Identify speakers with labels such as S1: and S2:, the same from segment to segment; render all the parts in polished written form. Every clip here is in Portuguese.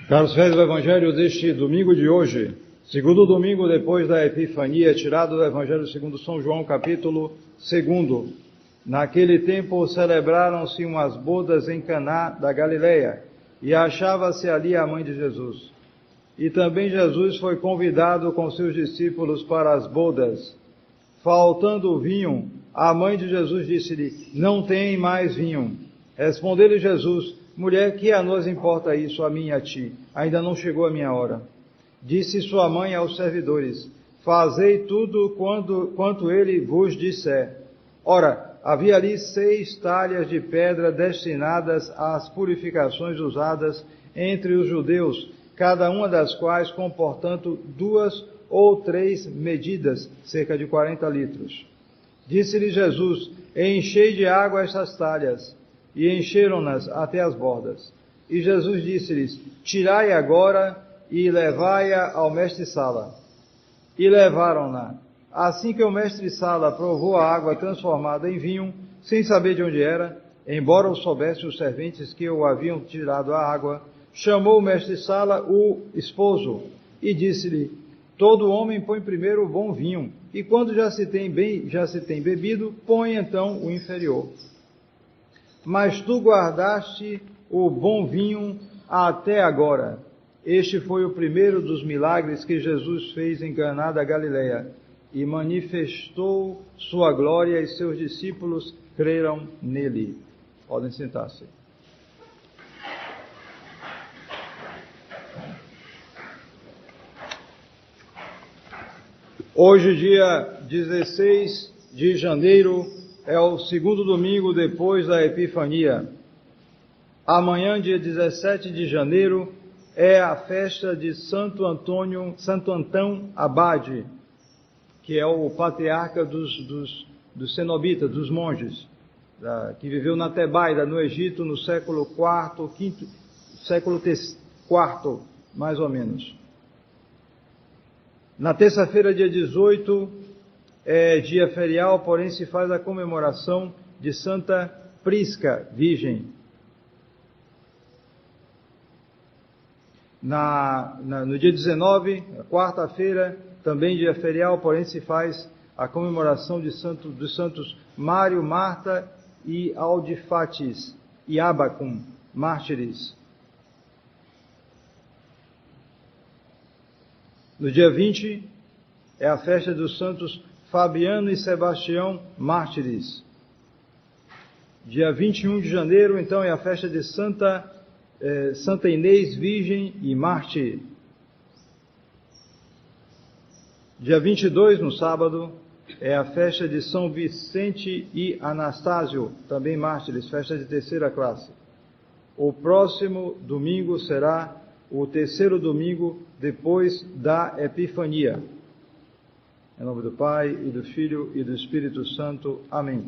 S1: Caros fiéis do Evangelho deste domingo de hoje, segundo domingo depois da Epifania, tirado do Evangelho segundo São João, capítulo 2. Naquele tempo celebraram-se umas bodas em Caná da Galileia, e achava-se ali a mãe de Jesus. E também Jesus foi convidado com seus discípulos para as bodas. Faltando o vinho, a mãe de Jesus disse-lhe: não tem mais vinho. Respondeu-lhe Jesus: mulher, que a nós importa isso, a mim e a ti? Ainda não chegou a minha hora. Disse sua mãe aos servidores: fazei tudo quanto ele vos disser. Ora, havia ali 6 talhas de pedra destinadas às purificações usadas entre os judeus, cada uma das quais com, portanto, 2 ou 3 medidas, cerca de 40 litros. Disse-lhe Jesus: enchei de água estas talhas. E encheram-nas até as bordas. E Jesus disse-lhes: tirai agora e levai-a ao mestre-sala. E levaram-na. Assim que o mestre-sala provou a água transformada em vinho, sem saber de onde era, embora o soubessem os serventes que o haviam tirado a água, chamou o mestre-sala o esposo e disse-lhe: todo homem põe primeiro o bom vinho, e quando já se tem bebido, põe então o inferior. Mas tu guardaste o bom vinho até agora. Este foi o primeiro dos milagres que Jesus fez em Caná da Galileia, e manifestou sua glória, e seus discípulos creram nele. Podem sentar-se. Hoje, dia 16 de janeiro, é o segundo domingo depois da Epifania. Amanhã, dia 17 de janeiro, é a festa de Santo Antão Abade, que é o patriarca dos cenobitas, dos monges, que viveu na Tebaida, no Egito, no século IV, mais ou menos. Na terça-feira, dia 18, é dia ferial, porém se faz a comemoração de Santa Prisca, Virgem. No dia 19, quarta-feira, também dia ferial, porém se faz a comemoração dos santos Mário, Marta e Aldifates e Abacum, mártires. No dia 20, é a festa dos santos Fabiano e Sebastião, mártires. Dia 21 de janeiro, então, é a festa de Santa Inês, virgem e mártir. Dia 22, no sábado, é a festa de São Vicente e Anastásio, também mártires, festa de terceira classe. O próximo domingo será o terceiro domingo depois da Epifania. Em nome do Pai, e do Filho, e do Espírito Santo. Amém.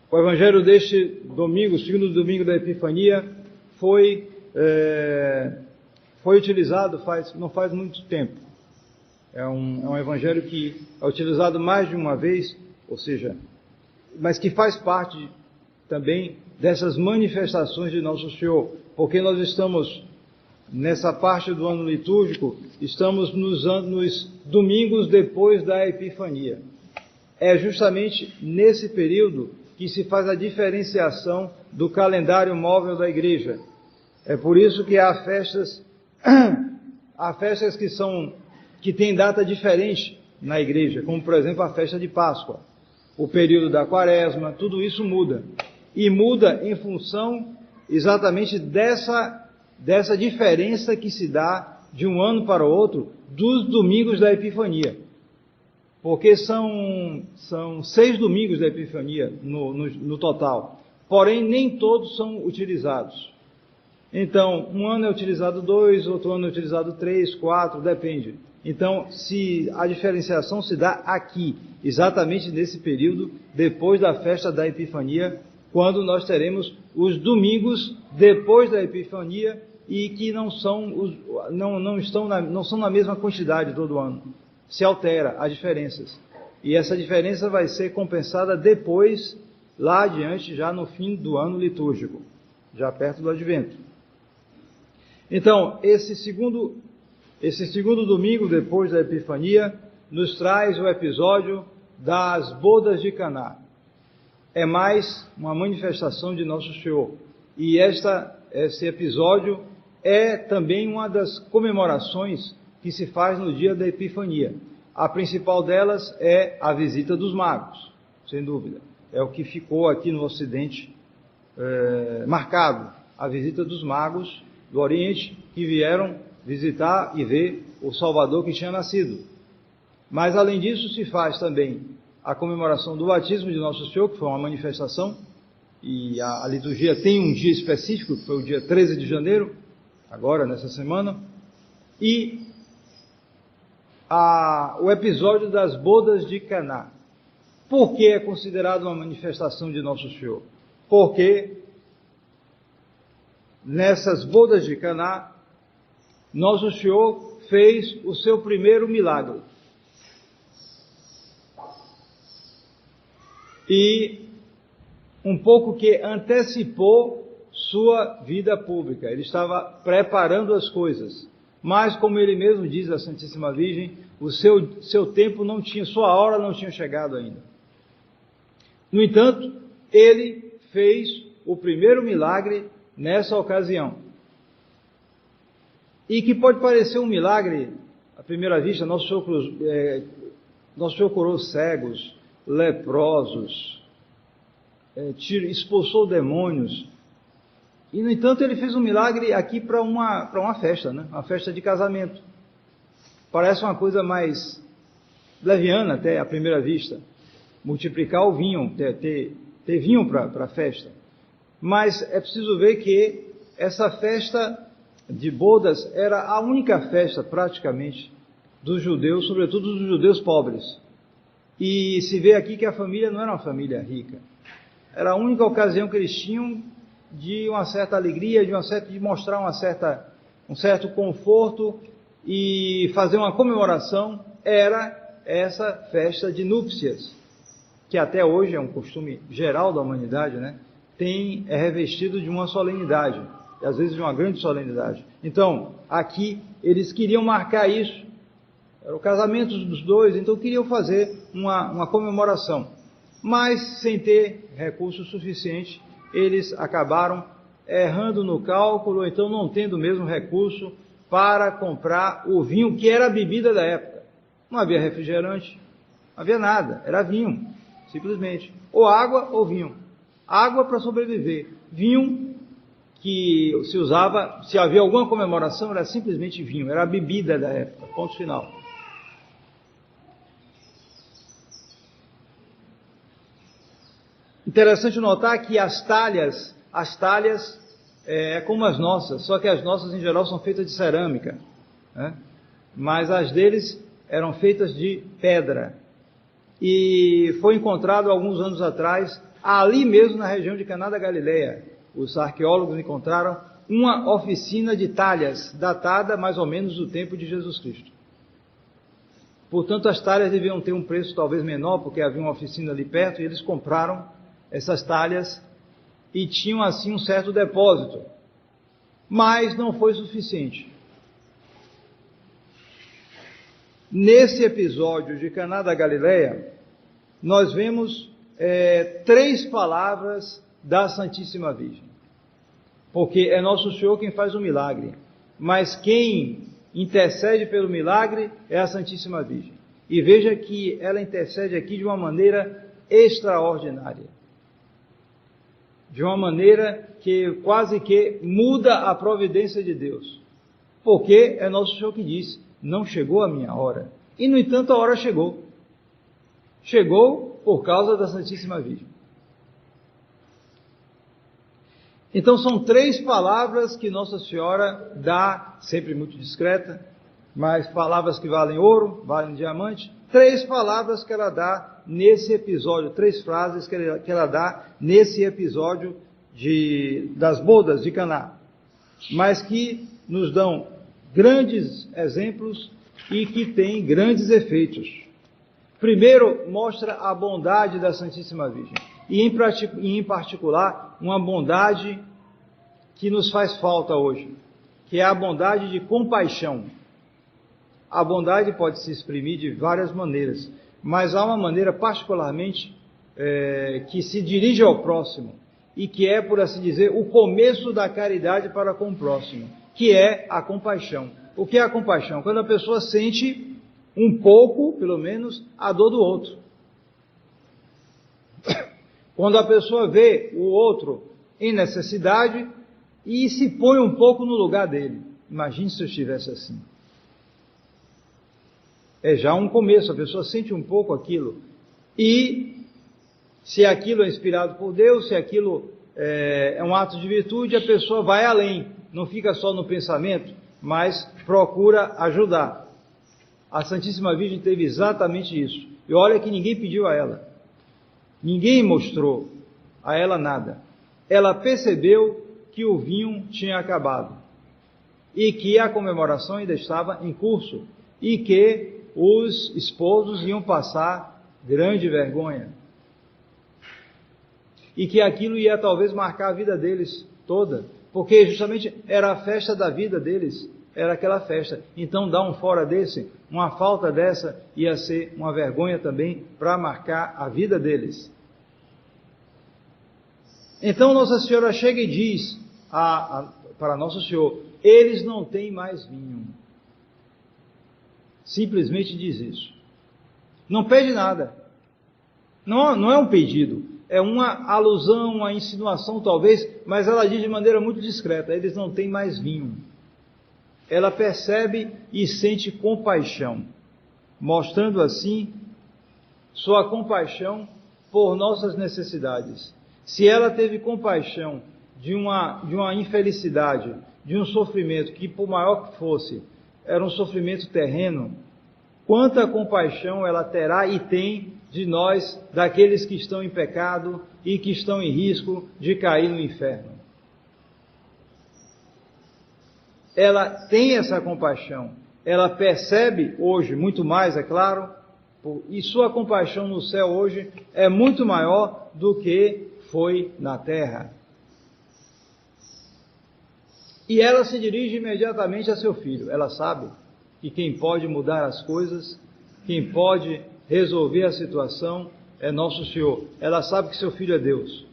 S1: O Evangelho deste domingo, segundo domingo da Epifania, foi utilizado não faz muito tempo. É um Evangelho que é utilizado mais de uma vez, ou seja, mas que faz parte também dessas manifestações de Nosso Senhor, porque nós estamos, nessa parte do ano litúrgico, estamos nos domingos depois da Epifania. É justamente nesse período que se faz a diferenciação do calendário móvel da igreja. É por isso que há festas que têm data diferente na igreja, como por exemplo a festa de Páscoa, o período da Quaresma, tudo isso muda. E muda em função exatamente dessa diferença que se dá de um ano para o outro dos domingos da Epifania. Porque são 6 domingos da Epifania no total. Porém, nem todos são utilizados. Então, um ano é utilizado 2, outro ano é utilizado 3, 4, depende. Então, a diferenciação se dá aqui, exatamente nesse período, depois da festa da Epifania, quando nós teremos os domingos depois da Epifania e que não são na mesma quantidade todo ano. Se altera as diferenças. E essa diferença vai ser compensada depois, lá adiante, já no fim do ano litúrgico, já perto do Advento. Então, esse segundo domingo depois da Epifania nos traz o episódio das bodas de Caná. É mais uma manifestação de Nosso Senhor. E esse episódio é também uma das comemorações que se faz no dia da Epifania. A principal delas é a visita dos magos, sem dúvida. É o que ficou aqui no Ocidente marcado. A visita dos magos do Oriente que vieram visitar e ver o Salvador que tinha nascido. Mas além disso se faz também a comemoração do batismo de Nosso Senhor, que foi uma manifestação, e a liturgia tem um dia específico, que foi o dia 13 de janeiro, agora nessa semana, e o episódio das bodas de Caná. Por que é considerado uma manifestação de Nosso Senhor? Porque nessas bodas de Caná, Nosso Senhor fez o seu primeiro milagre. E um pouco que antecipou sua vida pública. Ele estava preparando as coisas. Mas, como ele mesmo diz à Santíssima Virgem, o seu tempo não tinha, sua hora não tinha chegado ainda. No entanto, ele fez o primeiro milagre nessa ocasião. E que pode parecer um milagre, à primeira vista. Nosso Senhor curou cegos, leprosos, expulsou demônios. E, no entanto, ele fez um milagre aqui para uma festa, né? Uma festa de casamento. Parece uma coisa mais leviana até à primeira vista. Multiplicar o vinho, ter vinho para a festa. Mas é preciso ver que essa festa de bodas era a única festa, praticamente, dos judeus, sobretudo dos judeus pobres. E se vê aqui que a família não era uma família rica. Era a única ocasião que eles tinham de uma certa alegria, de mostrar um certo conforto e fazer uma comemoração, era essa festa de núpcias, que até hoje é um costume geral da humanidade, né? É revestido de uma solenidade, e às vezes de uma grande solenidade. Então, aqui eles queriam marcar isso, era o casamento dos dois, então queriam fazer uma comemoração, mas sem ter recurso suficiente, eles acabaram errando no cálculo, ou então não tendo mesmo recurso para comprar o vinho, que era a bebida da época. Não havia refrigerante, não havia nada, era vinho, simplesmente. Ou água ou vinho. Água para sobreviver. Vinho que se usava, se havia alguma comemoração, era simplesmente vinho, era a bebida da época, ponto final. Interessante notar que as talhas é como as nossas, só que as nossas em geral são feitas de cerâmica, né? Mas as deles eram feitas de pedra. E foi encontrado alguns anos atrás, ali mesmo na região de Caná da Galileia, os arqueólogos encontraram uma oficina de talhas, datada mais ou menos do tempo de Jesus Cristo. Portanto, as talhas deviam ter um preço talvez menor, porque havia uma oficina ali perto, e eles compraram essas talhas e tinham assim um certo depósito. Mas não foi suficiente. Nesse episódio de Caná da Galileia, nós vemos 3 palavras da Santíssima Virgem. Porque é Nosso Senhor quem faz o milagre, mas quem intercede pelo milagre é a Santíssima Virgem. E veja que ela intercede aqui de uma maneira extraordinária. De uma maneira que quase que muda a providência de Deus. Porque é Nosso Senhor que diz, não chegou a minha hora. E, no entanto, a hora chegou. Chegou por causa da Santíssima Virgem. Então, são 3 palavras que Nossa Senhora dá, sempre muito discreta, mas palavras que valem ouro, valem diamante. 3 palavras que ela dá nesse episódio, 3 frases que ela dá nesse episódio das bodas de Caná, mas que nos dão grandes exemplos e que têm grandes efeitos. Primeiro, mostra a bondade da Santíssima Virgem. E em particular, uma bondade que nos faz falta hoje, que é a bondade de compaixão. A bondade pode se exprimir de várias maneiras, mas há uma maneira particularmente que se dirige ao próximo e que é, por assim dizer, o começo da caridade para com o próximo, que é a compaixão. O que é a compaixão? Quando a pessoa sente um pouco, pelo menos, a dor do outro. Quando a pessoa vê o outro em necessidade e se põe um pouco no lugar dele. Imagine se eu estivesse assim. É já um começo, a pessoa sente um pouco aquilo. E se aquilo é inspirado por Deus, se aquilo é um ato de virtude, a pessoa vai além. Não fica só no pensamento, mas procura ajudar. A Santíssima Virgem teve exatamente isso. E olha que ninguém pediu a ela. Ninguém mostrou a ela nada. Ela percebeu que o vinho tinha acabado. E que a comemoração ainda estava em curso. E que os esposos iam passar grande vergonha. E que aquilo ia talvez marcar a vida deles toda. Porque justamente era a festa da vida deles. Era aquela festa. Então dar um fora desse, uma falta dessa, ia ser uma vergonha também para marcar a vida deles. Então Nossa Senhora chega e diz para Nosso Senhor, eles não têm mais vinho. Simplesmente diz isso. Não pede nada. Não é um pedido. É uma alusão, uma insinuação talvez, mas ela diz de maneira muito discreta, eles não têm mais vinho. Ela percebe e sente compaixão, mostrando assim sua compaixão por nossas necessidades. Se ela teve compaixão de uma infelicidade, de um sofrimento que, por maior que fosse, era um sofrimento terreno, quanta compaixão ela terá e tem de nós, daqueles que estão em pecado e que estão em risco de cair no inferno. Ela tem essa compaixão, ela percebe hoje, muito mais, é claro, e sua compaixão no céu hoje é muito maior do que foi na terra. E ela se dirige imediatamente a seu filho. Ela sabe que quem pode mudar as coisas, quem pode resolver a situação é Nosso Senhor. Ela sabe que seu filho é Deus.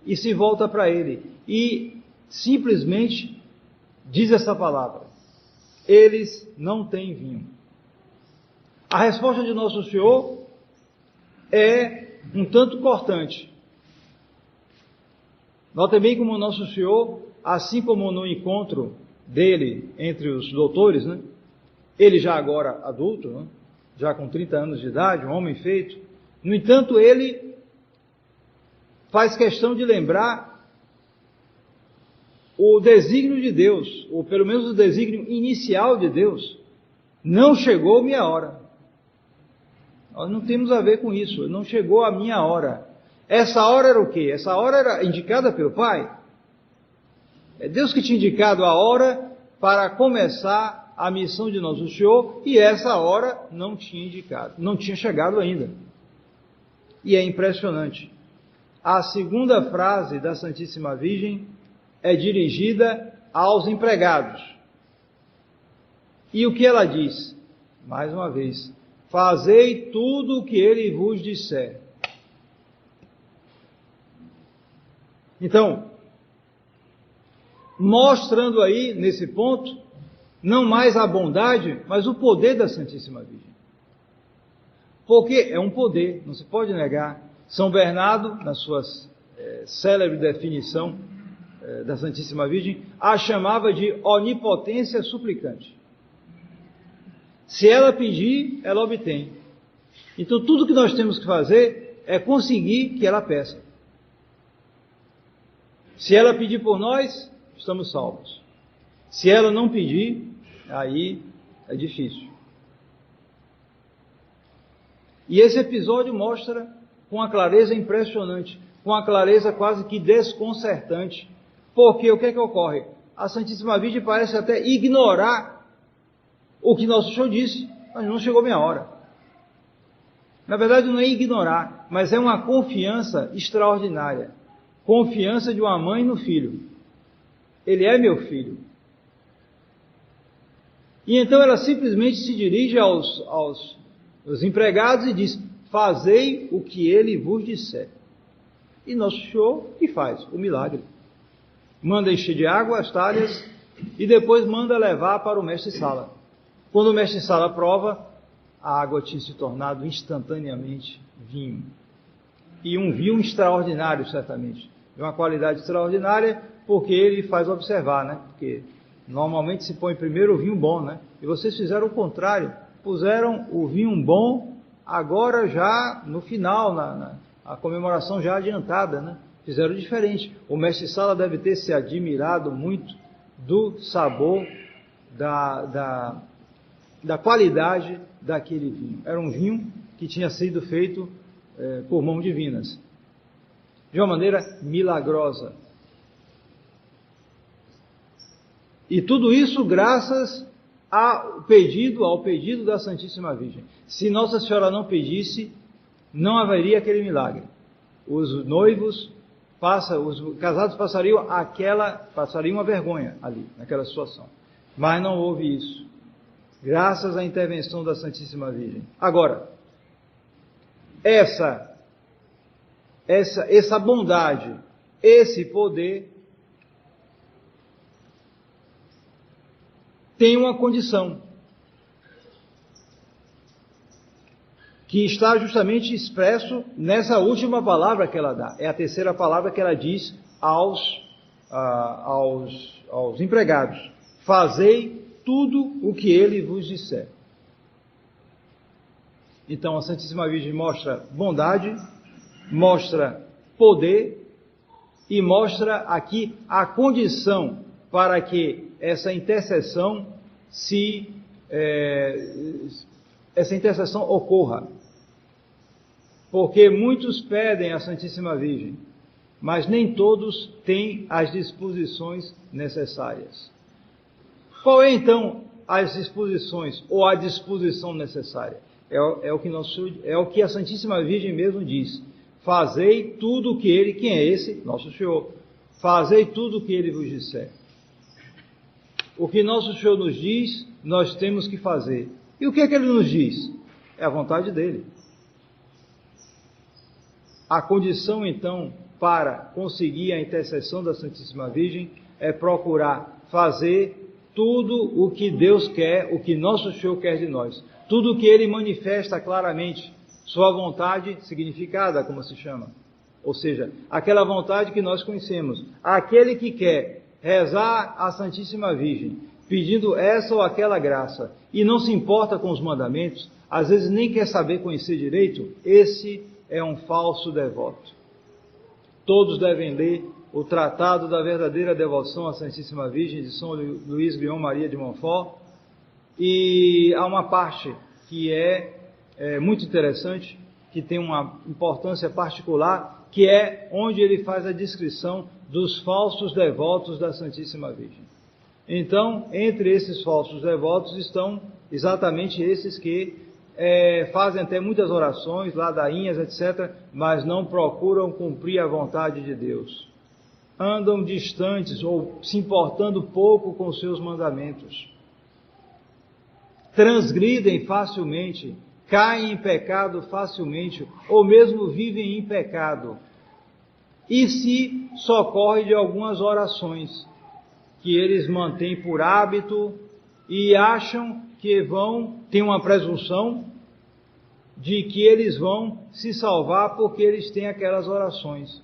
S1: E se volta para ele e simplesmente diz essa palavra: eles não têm vinho. A resposta de Nosso Senhor é um tanto cortante. Nota bem como Nosso Senhor, assim como no encontro dele entre os doutores, né? Ele já agora adulto, né? Já com 30 anos de idade, um homem feito, no entanto ele faz questão de lembrar o desígnio de Deus, ou pelo menos o desígnio inicial de Deus. Não chegou minha hora. Nós não temos a ver com isso, não chegou a minha hora. Essa hora era o quê? Essa hora era indicada pelo Pai. É Deus que tinha indicado a hora para começar a missão de Nosso Senhor, e essa hora não tinha indicado, não tinha chegado ainda. E é impressionante. A segunda frase da Santíssima Virgem é dirigida aos empregados. E o que ela diz? Mais uma vez, fazei tudo o que ele vos disser. Então, mostrando aí, nesse ponto, não mais a bondade, mas o poder da Santíssima Virgem. Porque é um poder, não se pode negar. São Bernardo, na sua célebre definição da Santíssima Virgem, a chamava de onipotência suplicante. Se ela pedir, ela obtém. Então tudo que nós temos que fazer é conseguir que ela peça. Se ela pedir por nós, estamos salvos. Se ela não pedir, aí é difícil. E esse episódio mostra com uma clareza impressionante, com uma clareza quase que desconcertante, porque o que é que ocorre? A Santíssima Virgem parece até ignorar o que Nosso Senhor disse, mas não chegou minha hora. Na verdade, não é ignorar, mas é uma confiança extraordinária. Confiança de uma mãe no filho. Ele é meu filho. E então ela simplesmente se dirige aos empregados e diz: fazei o que ele vos disser. E nosso Senhor que faz o milagre. Manda encher de água as talhas e depois manda levar para o mestre-sala. Quando o mestre-sala prova, a água tinha se tornado instantaneamente vinho. E um vinho extraordinário, certamente. De uma qualidade extraordinária, porque ele faz observar, né? Porque normalmente se põe primeiro o vinho bom, né? E vocês fizeram o contrário. Puseram o vinho bom agora já no final, a comemoração já adiantada, né? Fizeram diferente. O mestre-sala deve ter se admirado muito do sabor, da qualidade daquele vinho. Era um vinho que tinha sido feito por mãos divinas, de uma maneira milagrosa. E tudo isso graças ao pedido da Santíssima Virgem. Se Nossa Senhora não pedisse, não haveria aquele milagre. Os noivos, os casados passariam uma vergonha ali, naquela situação. Mas não houve isso. Graças à intervenção da Santíssima Virgem. Agora, essa bondade, esse poder, tem uma condição, que está justamente expresso nessa última palavra que ela dá. É a terceira palavra que ela diz aos empregados: fazei tudo o que ele vos disser. Então a Santíssima Virgem mostra bondade, mostra poder e mostra aqui a condição para que essa intercessão ocorra. Porque muitos pedem à Santíssima Virgem, mas nem todos têm as disposições necessárias. Qual é então as disposições ou a disposição necessária? É o que a Santíssima Virgem mesmo diz: fazei tudo o que ele, quem é esse? Nosso Senhor. Fazei tudo o que ele vos disser. O que Nosso Senhor nos diz, nós temos que fazer. E o que é que ele nos diz? É a vontade dele. A condição, então, para conseguir a intercessão da Santíssima Virgem é procurar fazer tudo o que Deus quer, o que Nosso Senhor quer de nós. Tudo o que Ele manifesta claramente, sua vontade significada, como se chama. Ou seja, aquela vontade que nós conhecemos. Aquele que quer rezar à Santíssima Virgem, pedindo essa ou aquela graça, e não se importa com os mandamentos, às vezes nem quer saber conhecer direito, esse é um falso devoto. Todos devem ler o Tratado da Verdadeira Devoção à Santíssima Virgem, de São Luís Guion Maria de Montfort, e há uma parte que é muito interessante, que tem uma importância particular, que é onde ele faz a descrição dos falsos devotos da Santíssima Virgem. Então, entre esses falsos devotos estão exatamente esses que fazem até muitas orações, ladainhas, etc., mas não procuram cumprir a vontade de Deus. Andam distantes ou se importando pouco com os seus mandamentos. Transgridem facilmente, caem em pecado facilmente, ou mesmo vivem em pecado. E se socorre de algumas orações que eles mantêm por hábito e acham que têm uma presunção de que eles vão se salvar porque eles têm aquelas orações.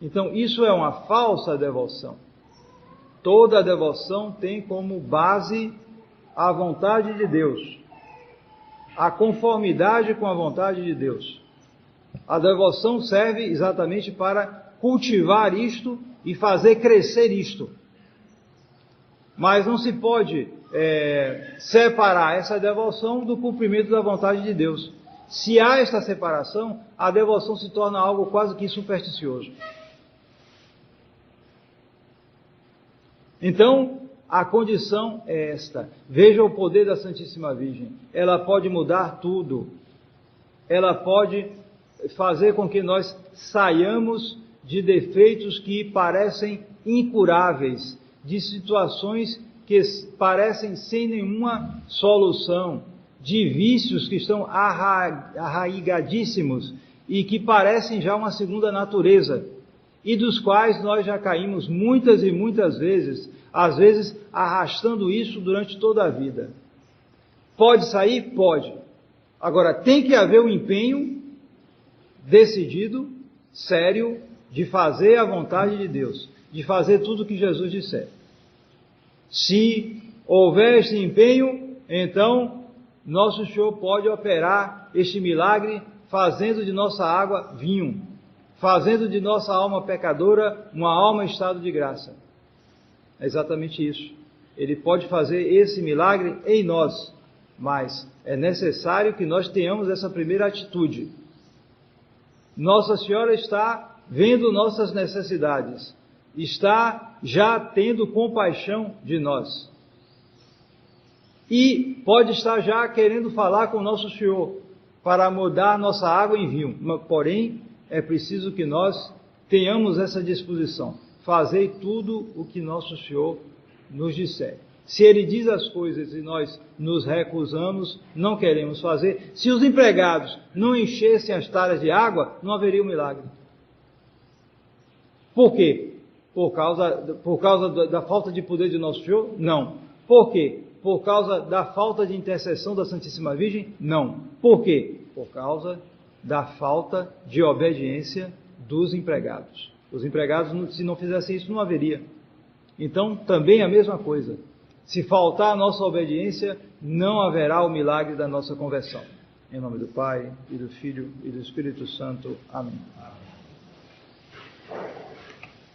S1: Então, isso é uma falsa devoção. Toda devoção tem como base a vontade de Deus, a conformidade com a vontade de Deus. A devoção serve exatamente para cultivar isto e fazer crescer isto. Mas não se pode separar essa devoção do cumprimento da vontade de Deus. Se há esta separação, a devoção se torna algo quase que supersticioso. Então, a condição é esta. Veja o poder da Santíssima Virgem. Ela pode mudar tudo. ela pode fazer com que nós saiamos de defeitos que parecem incuráveis, de situações que parecem sem nenhuma solução, de vícios que estão arraigadíssimos e que parecem já uma segunda natureza, e dos quais nós já caímos muitas e muitas vezes, às vezes arrastando isso durante toda a vida. Pode sair? Pode. Agora, tem que haver um empenho decidido, sério, de fazer a vontade de Deus, de fazer tudo o que Jesus disser. Se houver este empenho, então nosso Senhor pode operar este milagre, fazendo de nossa água vinho, fazendo de nossa alma pecadora uma alma em estado de graça. É exatamente isso. Ele pode fazer esse milagre em nós, mas é necessário que nós tenhamos essa primeira atitude. Nossa Senhora está vendo nossas necessidades, está já tendo compaixão de nós. E pode estar já querendo falar com nosso Senhor para mudar nossa água em vinho. Porém, é preciso que nós tenhamos essa disposição. Fazei tudo o que nosso Senhor nos disser. Se Ele diz as coisas e nós nos recusamos, não queremos fazer, se os empregados não enchessem as talhas de água, não haveria um milagre. Por quê? Por causa da falta de poder de nosso Senhor? Não. Por quê? Por causa da falta de intercessão da Santíssima Virgem? Não. Por quê? Por causa da falta de obediência dos empregados. Os empregados, se não fizessem isso, não haveria. Então, também a mesma coisa. Se faltar a nossa obediência, não haverá o milagre da nossa conversão. Em nome do Pai, e do Filho, e do Espírito Santo. Amém.